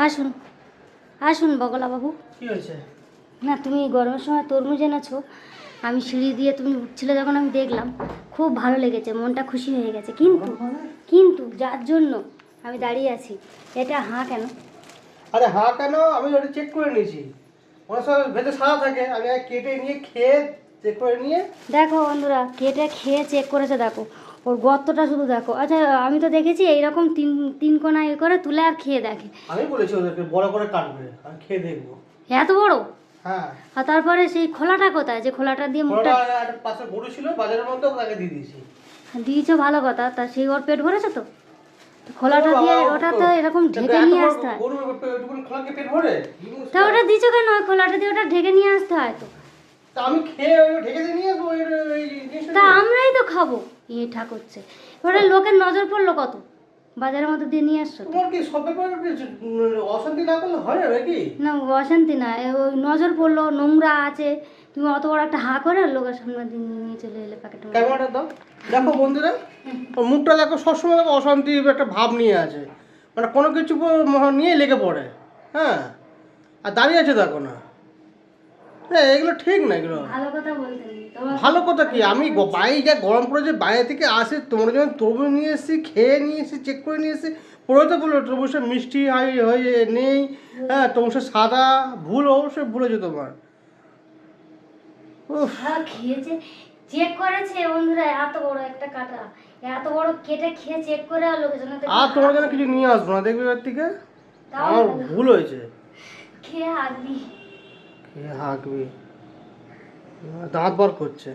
আসুন আসুন বগলা বাবু। কি হয়েছে? না তুমি গরমের সময় তরমুজ এনেছো, আমি সিঁড়ি দিয়ে তুমি উঠছিলে যখন আমি দেখলাম, খুব ভালো লেগেছে, মনটা খুশি হয়ে গেছে। কিন্তু কিন্তু যার জন্য আমি দাঁড়িয়ে আছি, এটা হাঁ কেন? আরে হ্যাঁ কেন? আমি ওটা চেক করে নিয়েছি। অনেক সময় ভেতরে সাদা থাকে, আমি আগে কেটে নিয়ে খেয়ে চেক করে নিয়ে। দেখো বন্ধুরা, কেটে খেয়ে চেক করেছে, দেখো ওর গর্তটা শুধু দেখো। আচ্ছা আমি তো দেখেছি এইরকম তিন তিন কোনা এ করে তুলে আর খেয়ে দেখে। আমি বলেছি ওদেরকে বড় করে কাটবে, আমি খেয়ে দেখবো। এত বড়! হ্যাঁ, আর তারপরে সেই খোলাটা কোথায়, যে খোলাটা দিয়ে মুখটা ওটা একটা পাশে গরু ছিল বাজারের মধ্যে, ওটাকে দিয়ে দিয়েছি। দিয়েছো, ভালো কথা। তা সেই ওর পেট ভরেছে তো? তো খোলাটা দিয়ে ওটা তো এরকম ঢেকে নিয়ে আসতে হয়। গরু এটুকুন খোলাকে পেট ভরে? তা ওটা দিয়েছো কেন? ওই খোলাটা দিয়ে ওটা ঢেকে নিয়ে আসতে হয় তো। তা আমি খেয়ে ওই ঢেকে দিয়ে নিয়ে আসবো এই জিনিসটা। তা আমরাই তো খাবো, এ ঠাকুরছে। ওটা লোকের নজর পড়লো কত, বাজারের মধ্যে দিয়ে নিয়ে আসছো তো। তোমার কি সব ব্যাপারে অশান্তি না করলে হয় না নাকি? না অশান্তি না, ওই নজর পড়লো, নোংরা আছে, তুমি অত বড় একটা হাঁ করে লোকের সামনে দিয়ে নিয়ে চলে এলে প্যাকেট। ক্যামেরাটা দাও। দেখো বন্ধুরা, ওর মুখটা দেখো, সবসময় দেখো অশান্তি একটা ভাব নিয়ে আছে, মানে কোনো কিছু নিয়ে লেগে পড়ে। হ্যাঁ, আর দাঁড়িয়ে আছে দেখো না। হ্যাঁ, এগুলো ঠিক না, এগুলো ভালো কথা বলতে নেই তোমার। ভালো কথা কি? আমি বাইরে যা গরম পড়েছে, বাইরে থেকে আসে, তোমরা যখন তরমুজ নিয়ে এসেছি, খেয়ে নিয়ে এসেছি, চেক করে নিয়ে এসেছি, পরে তো বললো তরমুজটা মিষ্টি হয়ে নেই। হ্যাঁ, তরমুজটা সাদা, ভুল অবশ্যই ভুলেছো তোমার। উফ, হ্যাঁ খেয়েছে, চেক করেছে বন্ধুরা, এত বড় একটা কাটা, এত বড় কেটে খেয়ে চেক করে আর লোকের জন্য আর তোমার জন্য কিছু নিয়ে আসবো না, দেখবে এর থেকে। আমার ভুল হয়েছে। খেয়ে হাগবি। খেয়ে হাঁকবি, দাঁত বার করছে।